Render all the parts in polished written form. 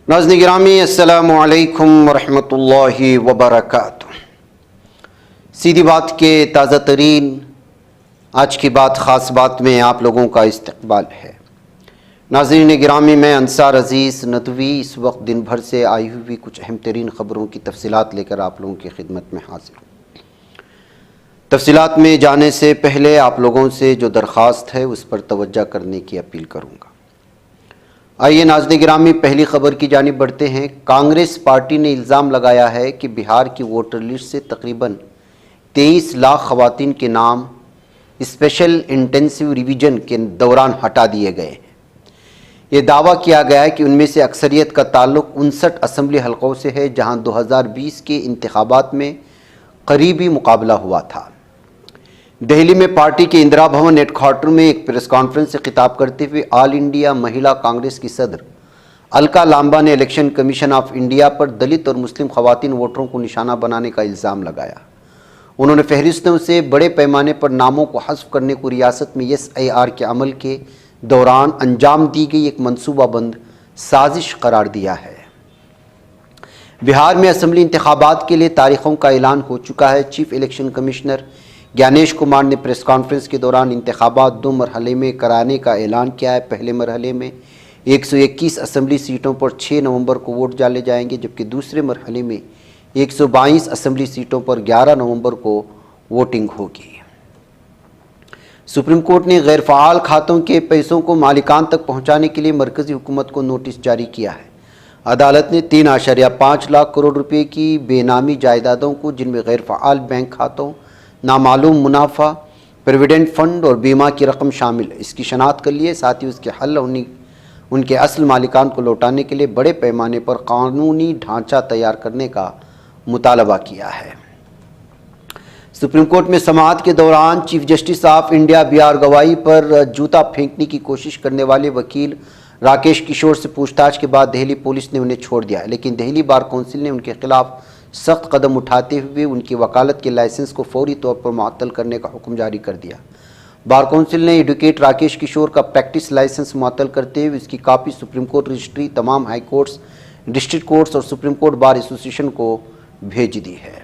ناظرین گرامی السلام علیکم ورحمۃ اللہ وبرکاتہ۔ سیدھی بات کے تازہ ترین آج کی بات خاص بات میں آپ لوگوں کا استقبال ہے۔ ناظرین گرامی، میں انصار عزیز ندوی اس وقت دن بھر سے آئی ہوئی کچھ اہم ترین خبروں کی تفصیلات لے کر آپ لوگوں کی خدمت میں حاضر ہوں۔ تفصیلات میں جانے سے پہلے آپ لوگوں سے جو درخواست ہے اس پر توجہ کرنے کی اپیل کروں گا۔ آئیے ناظرین گرامی، پہلی خبر کی جانب بڑھتے ہیں۔ کانگریس پارٹی نے الزام لگایا ہے کہ بہار کی ووٹر لسٹ سے تقریباً 23 لاکھ خواتین کے نام اسپیشل انٹینسیو ریویژن کے دوران ہٹا دیے گئے ہیں۔ یہ دعویٰ کیا گیا ہے کہ ان میں سے اکثریت کا تعلق 59 اسمبلی حلقوں سے ہے، جہاں 2020 کے انتخابات میں قریبی مقابلہ ہوا تھا۔ دہلی میں پارٹی کے اندرا بھون ہیڈ کوارٹر میں ایک پریس کانفرنس سے خطاب کرتے ہوئے آل انڈیا مہیلا کانگریس کی صدر الکا لامبا نے الیکشن کمیشن آف انڈیا پر دلت اور مسلم خواتین ووٹروں کو نشانہ بنانے کا الزام لگایا۔ انہوں نے فہرستوں سے بڑے پیمانے پر ناموں کو حذف کرنے کو ریاست میں SIR کے عمل کے دوران انجام دی گئی ایک منصوبہ بند سازش قرار دیا ہے۔ بہار میں اسمبلی انتخابات کے لیے تاریخوں کا اعلان ہو چکا ہے۔ چیف الیکشن کمشنر گیانیش کمار نے پریس کانفرنس کے دوران انتخابات 2 مرحلے میں کرانے کا اعلان کیا ہے۔ پہلے مرحلے میں 121 اسمبلی سیٹوں پر 6 نومبر کو ووٹ ڈالے جائیں گے، جبکہ دوسرے مرحلے میں 122 اسمبلی سیٹوں پر 11 نومبر کو ووٹنگ ہوگی۔ سپریم کورٹ نے غیر فعال کھاتوں کے پیسوں کو مالکان تک پہنچانے کے لیے مرکزی حکومت کو نوٹس جاری کیا ہے۔ عدالت نے 3.5 لاکھ کروڑ روپے کی بے نامی جائیدادوں کو، جن میں غیر فعال بینک کھاتوں، نامعلوم منافع، پرویڈنٹ فنڈ اور بیمہ کی رقم شامل ہے، اس کی شناخت کر لیے، ساتھ ہی اس کے حل ان کے اصل مالکان کو لوٹانے کے لیے بڑے پیمانے پر قانونی ڈھانچہ تیار کرنے کا مطالبہ کیا ہے۔ سپریم کورٹ میں سماعت کے دوران chief justice of India BR گوائی پر جوتا پھینکنے کی کوشش کرنے والے وکیل راکیش کشور سے پوچھ تاچھ کے بعد دہلی پولیس نے انہیں چھوڑ دیا، لیکن دہلی بار کونسل نے ان کے خلاف سخت قدم اٹھاتے ہوئے ان کی وکالت کے لائسنس کو فوری طور پر معطل کرنے کا حکم جاری کر دیا۔ بار کونسل نے ایڈوکیٹ راکیش کشور کا پریکٹس لائسنس معطل کرتے ہوئے اس کی کاپی سپریم کورٹ رجسٹری، تمام ہائی کورٹس، ڈسٹرکٹ کورٹس اور سپریم کورٹ بار ایسوسی ایشن کو بھیج دی ہے۔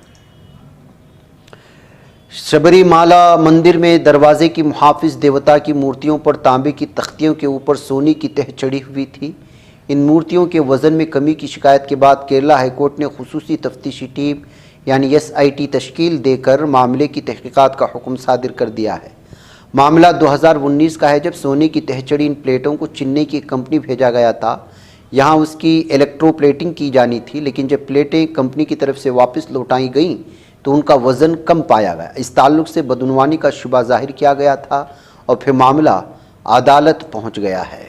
شبری مالا مندر میں دروازے کی محافظ دیوتا کی مورتیوں پر تانبے کی تختیوں کے اوپر سونے کی تہ چڑھی ہوئی تھی۔ ان مورتیوں کے وزن میں کمی کی شکایت کے بعد کیرلا ہائی کورٹ نے خصوصی تفتیشی ٹیم یعنی SIT تشکیل دے کر معاملے کی تحقیقات کا حکم صادر کر دیا ہے۔ معاملہ 2019 کا ہے، جب سونے کی تہ چڑھی ان پلیٹوں کو چنئی کی ایک کمپنی بھیجا گیا تھا۔ یہاں اس کی الیکٹرو پلیٹنگ کی جانی تھی، لیکن جب پلیٹیں کمپنی کی طرف سے واپس لوٹائی گئیں تو ان کا وزن کم پایا گیا۔ اس تعلق سے بدعنوانی کا شبہ ظاہر کیا گیا تھا اور پھر معاملہ عدالت پہنچ گیا ہے۔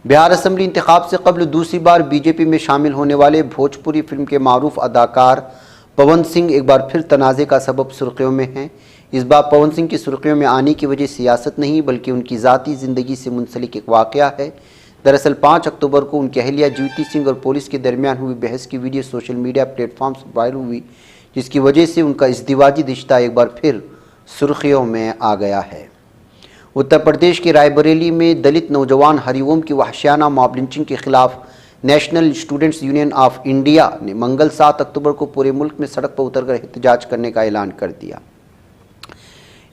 بہار اسمبلی انتخاب سے قبل دوسری بار BJP میں شامل ہونے والے بھوجپوری فلم کے معروف اداکار پون سنگھ ایک بار پھر تنازع کا سبب سرخیوں میں ہیں۔ اس بار پون سنگھ کی سرخیوں میں آنے کی وجہ سیاست نہیں بلکہ ان کی ذاتی زندگی سے منسلک ایک واقعہ ہے۔ دراصل 5 اکتوبر کو ان کی اہلیہ جیوتی سنگھ اور پولیس کے درمیان ہوئی بحث کی video social media platforms viral وائرل ہوئی، جس کی وجہ سے ان کا ازدواجی رشتہ ایک بار پھر سرخیوں میں آ گیا ہے۔ اتر پردیش کے رائے بریلی میں دلت نوجوان ہری اوم کی وحشیانہ ماب لنچنگ کے خلاف national students union of India نے منگل 7 اکتوبر کو پورے ملک میں سڑک پر اتر کر احتجاج کرنے کا اعلان کر دیا۔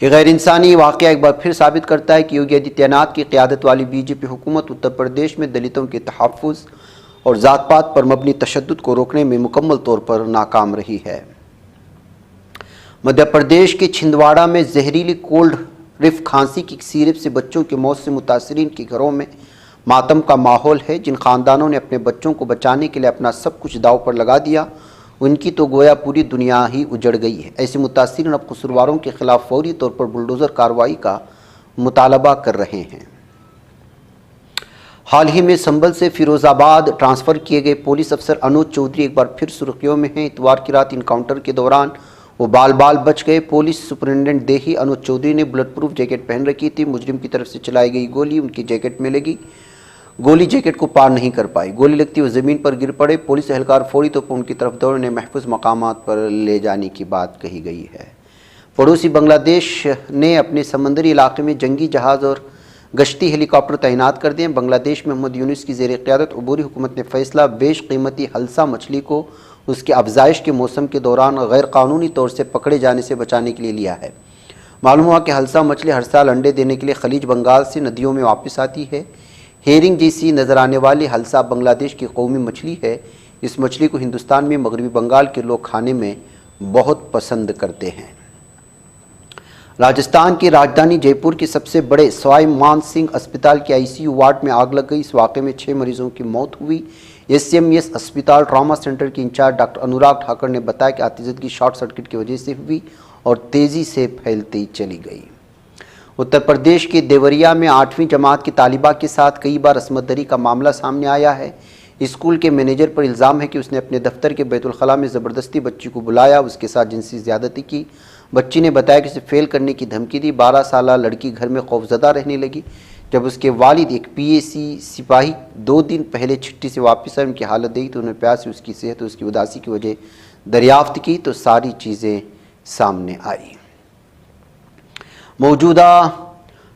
یہ غیر انسانی واقعہ ایک بار پھر ثابت کرتا ہے کہ یوگی آدتیہ ناتھ کی قیادت والی BJP حکومت اتر پردیش میں دلتوں کے تحفظ اور ذات پات پر مبنی تشدد کو روکنے میں مکمل طور پر ناکام رہی ہے۔ مدھیہ پردیش کے چھندواڑہ میں زہریلی کولڈ رف کھانسی کی سیرپ سے بچوں کی موت سے متاثرین کے گھروں میں ماتم کا ماحول ہے۔ جن خاندانوں نے اپنے بچوں کو بچانے کے لیے اپنا سب کچھ داؤ پر لگا دیا، ان کی تو گویا پوری دنیا ہی اجڑ گئی ہے۔ ایسے متاثرین اب قصورواروں کے خلاف فوری طور پر بلڈوزر کارروائی کا مطالبہ کر رہے ہیں۔ حال ہی میں سنبھل سے فیروز آباد ٹرانسفر کیے گئے پولیس افسر انوج چودھری ایک بار پھر سرخیوں میں ہیں۔ اتوار کی رات انکاؤنٹر کے دوران وہ بال بچ گئے۔ پولیس سپرنٹینڈنٹ دیہی انوج چودھری نے بلٹ پروف جیکٹ پہن رکھی تھی۔ مجرم کی طرف سے چلائی گئی گولی ان کی جیکٹ میں لگی، گولی جیکٹ کو پار نہیں کر پائی، گولی لگتی وہ زمین پر گر پڑے۔ پولیس اہلکار فوری طور پر ان کی طرف دوڑے، انہیں محفوظ مقامات پر لے جانے کی بات کہی گئی ہے۔ پڑوسی بنگلہ دیش نے اپنے سمندری علاقے میں جنگی جہاز اور گشتی ہیلی کاپٹر تعینات کر دیں۔ بنگلہ دیش میں محمد یونس کی زیر قیادت عبوری حکومت نے فیصلہ بیش قیمتی ہلسا مچھلی کو اس کے افزائش کے موسم کے دوران غیر قانونی طور سے پکڑے جانے سے بچانے کے لیے لیا ہے۔ معلوم ہوا کہ ہلسا مچھلی ہر سال انڈے دینے کے لیے خلیج بنگال سے ندیوں میں واپس آتی ہے۔ ہیرنگ جیسی نظر آنے والی ہلسا بنگلہ دیش کی قومی مچھلی ہے۔ اس مچھلی کو ہندوستان میں مغربی بنگال کے لوگ کھانے میں بہت پسند کرتے ہیں۔ راجستھان کی راجدھانی جے پور کے سب سے بڑے سوائی مان سنگھ اسپتال کے ICU وارڈ میں آگ لگ گئی۔ اس واقعے میں 6 مریضوں کی موت ہوئی۔ SCMS اسپتال ٹراما سینٹر کے انچارج ڈاکٹر انوراگ ٹھاکر نے بتایا کہ آتشزدگی شارٹ سرکٹ کی وجہ سے ہوئی اور تیزی سے پھیلتی چلی گئی۔ اتر پردیش کے دیوریا میں 8ویں جماعت کی طالبہ کے ساتھ کئی بار عصمت دری کا معاملہ سامنے آیا ہے۔ اسکول کے مینیجر پر الزام ہے کہ اس نے اپنے دفتر کے بیت الخلاء میں زبردستی بچی کو بلایا، اس کے ساتھ جنسی زیادتی کی۔ بچی نے بتایا کہ اسے فیل کرنے کی دھمکی دی۔ 12 سالہ لڑکی گھر میں خوفزدہ رہنے لگی۔ جب اس کے والد ایک PAC سپاہی 2 دن پہلے چھٹی سے واپس آئے، ان کی حالت دیکھی تو انہوں نے پیار سے اس کی صحت اور اس کی اداسی کی وجہ دریافت کی تو ساری چیزیں سامنے آئی۔ موجودہ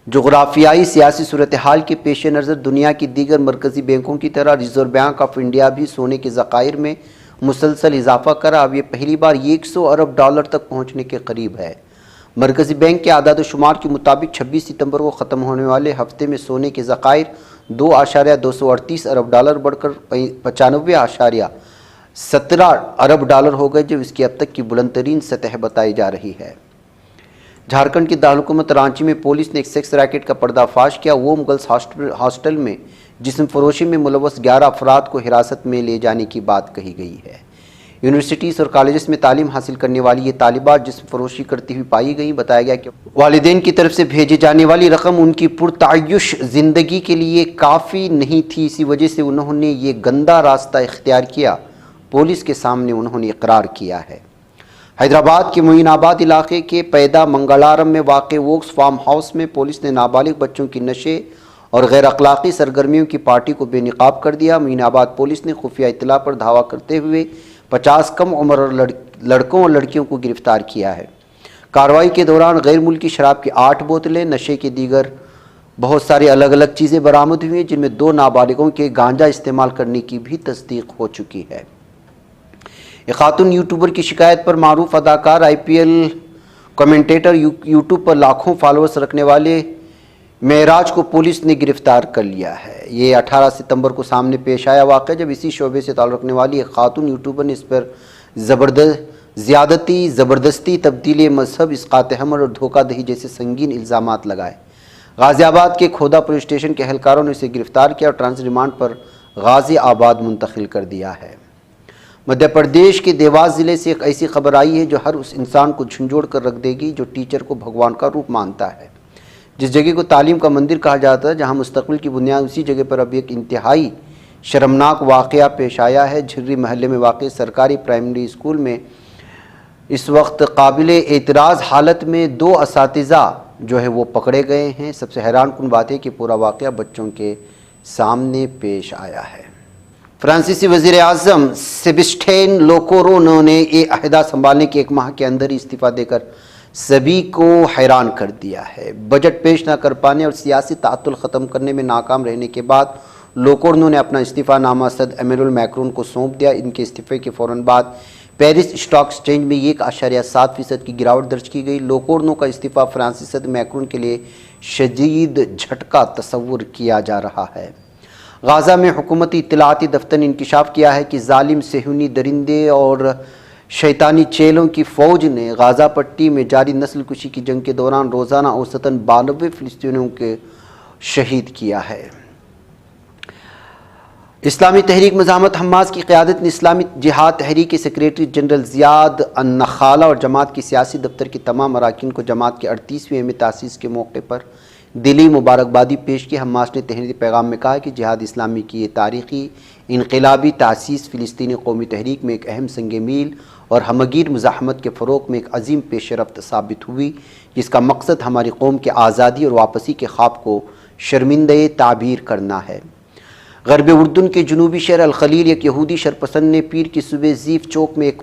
جغرافیائی سیاسی صورتحال کے پیش نظر دنیا کی دیگر مرکزی بینکوں کی طرح ریزرو بینک آف انڈیا بھی سونے کے ذخائر میں مسلسل اضافہ کرا۔ اب یہ پہلی بار $100 ارب تک پہنچنے کے قریب ہے۔ مرکزی بینک کے اعداد و شمار کے مطابق 26 ستمبر کو ختم ہونے والے ہفتے میں سونے کے ذخائر $2.238 ارب بڑھ کر $95.17 ارب ہو گئے، جو اس کی اب تک کی بلند ترین سطح بتائی جا رہی ہے۔ جھارکھنڈ کی دارالحکومت رانچی میں پولیس نے ایک سیکس ریکٹ کا پردہ فاش کیا۔ ووم گرلز ہاسٹل میں جسم فروشی میں ملوث 11 افراد کو حراست میں لے جانے کی بات کہی گئی ہے۔ یونیورسٹیز اور کالجز میں تعلیم حاصل کرنے والی یہ طالبات جسم فروشی کرتی ہوئی پائی گئیں۔ بتایا گیا کہ والدین کی طرف سے بھیجی جانے والی رقم ان کی پرتعیش زندگی کے لیے کافی نہیں تھی، اسی وجہ سے انہوں نے یہ گندا راستہ اختیار کیا۔ پولیس کے سامنے انہوں نے اقرار کیا ہے۔ حیدرآباد کے معین آباد علاقے کے پیدا منگلارم میں واقع ووکس فارم ہاؤس میں پولیس نے نابالغ بچوں کی نشے اور غیر اخلاقی سرگرمیوں کی پارٹی کو بے نقاب کر دیا۔ معین آباد پولیس نے خفیہ اطلاع پر دھاوا کرتے ہوئے 50 کم عمر لڑکوں اور لڑکیوں کو گرفتار کیا ہے۔ کارروائی کے دوران غیر ملکی شراب کی 8 بوتلیں، نشے کے دیگر بہت ساری الگ الگ چیزیں برآمد ہوئی ہیں، جن میں 2 نابالغوں کے گانجا استعمال کرنے کی بھی تصدیق ہو چکی ہے۔ ایک خاتون یوٹیوبر کی شکایت پر معروف اداکار IPL کمنٹیٹر یوٹیوب پر لاکھوں فالوورز رکھنے والے معراج کو پولیس نے گرفتار کر لیا ہے۔ یہ 18 ستمبر کو سامنے پیش آیا واقعہ، جب اسی شعبے سے تعلق رکھنے والی ایک خاتون یوٹیوبر نے اس پر زبردستی تبدیلی مذہب، اسقاط حمل اور دھوکہ دہی جیسے سنگین الزامات لگائے۔ غازی آباد کے کھودا پولیس اسٹیشن کے اہلکاروں نے اسے گرفتار کیا اور ٹرانزٹ ریمانڈ پر غازی آباد منتقل کر دیا ہے۔ مدھیہ پردیش کے دیواس ضلع سے ایک ایسی خبر آئی ہے جو ہر اس انسان کو جھنجھوڑ کر رکھ دے گی جو ٹیچر کو بھگوان کا روپ مانتا ہے۔ جس جگہ کو تعلیم کا مندر کہا جاتا ہے، جہاں مستقبل کی بنیاد، اسی جگہ پر اب ایک انتہائی شرمناک واقعہ پیش آیا ہے۔ جھری محلے میں واقع سرکاری پرائمری اسکول میں اس وقت قابل اعتراض حالت میں 2 اساتذہ جو ہے وہ پکڑے گئے ہیں۔ سب سے حیران کن بات ہے کہ پورا واقعہ بچوں کے سامنے پیش آیا ہے۔ فرانسیسی وزیر اعظم سیبسٹین لوکورونو نے یہ عہدہ سنبھالنے کے 1 ماہ کے اندر ہی استعفیٰ دے کر سبھی کو حیران کر دیا ہے۔ بجٹ پیش نہ کر پانے اور سیاسی تعطل ختم کرنے میں ناکام رہنے کے بعد لوکورنو نے اپنا استعفیٰ نامہ صدر ایمینوئل میکرون کو سونپ دیا۔ ان کے استعفے کے فوراً بعد پیرس اسٹاک ایکسچینج میں 1.7% کی گراوٹ درج کی گئی۔ لوکورنو کا استعفیٰ فرانسیسی صدر میکرون کے لیے شدید جھٹکا تصور کیا جا رہا ہے۔ غزہ میں حکومتی اطلاعاتی دفتر نے انکشاف کیا ہے کہ ظالم صہیونی درندے اور شیطانی چیلوں کی فوج نے غزہ پٹی میں جاری نسل کشی کی جنگ کے دوران روزانہ اوسطاً 92 فلسطینیوں کو شہید کیا ہے۔ اسلامی تحریک مزاحمت حماس کی قیادت نے اسلامی جہاد تحریک کے سیکریٹری جنرل زیاد النخالہ اور جماعت کی سیاسی دفتر کے تمام اراکین کو جماعت کے 38ویں یوم تاسیس کے موقع پر دلی مبارکبادی پیش کی۔ حماس نے تحریری پیغام میں کہا کہ جہاد اسلامی کی یہ تاریخی انقلابی تاسیس فلسطینی قومی تحریک میں ایک اہم سنگ میل اور ہمگیر مزاحمت کے فروغ میں ایک عظیم پیش رفت ثابت ہوئی، جس کا مقصد ہماری قوم کے آزادی اور واپسی کے خواب کو شرمندہ تعبیر کرنا ہے۔ غرب اردن کے جنوبی شہر الخلیل ایک یہودی شرپسند نے پیر کی صبح زیف چوک میں ایک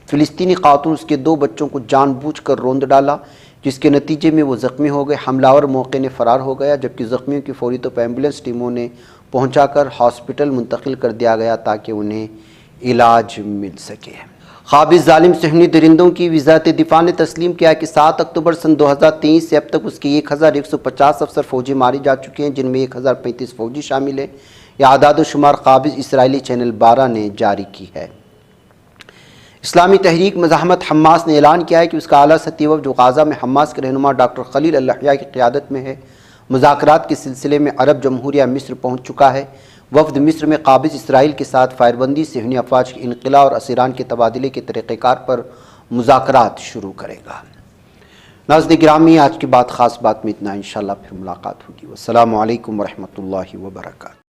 فلسطینی خاتون اس کے 2 بچوں کو جان بوجھ کر روند ڈالا۔ جس کے نتیجے میں وہ زخمی ہو گئے۔ حملہ آور موقع نے فرار ہو گیا، جبکہ زخمیوں کی فوری طور پر ایمبولینس ٹیموں نے پہنچا کر ہاسپٹل منتقل کر دیا گیا تاکہ انہیں علاج مل سکے۔ قابض ظالم صہیونی درندوں کی وزارت دفاع نے تسلیم کیا کہ 7 اکتوبر سن 2023 سے اب تک اس کے 1150 افسر فوجی مارے جا چکے ہیں، جن میں 1035 فوجی شامل ہیں۔ یہ اعداد و شمار قابض اسرائیلی چینل 12 نے جاری کی ہے۔ اسلامی تحریک مزاحمت حماس نے اعلان کیا ہے کہ اس کا اعلیٰ سطحی وفد جو غزہ میں حماس کے رہنما ڈاکٹر خلیل الیحییٰ کی قیادت میں ہے، مذاکرات کے سلسلے میں عرب جمہوریہ مصر پہنچ چکا ہے۔ وفد مصر میں قابض اسرائیل کے ساتھ فائر بندی، صہیونی افواج کے انخلاء اور اسیران کے تبادلے کے طریقہ کار پر مذاکرات شروع کرے گا۔ ناظرین گرامی، آج کی بات خاص بات میں اتنا، انشاءاللہ پھر ملاقات ہوگی۔ والسلام علیکم ورحمۃ اللہ وبرکاتہ۔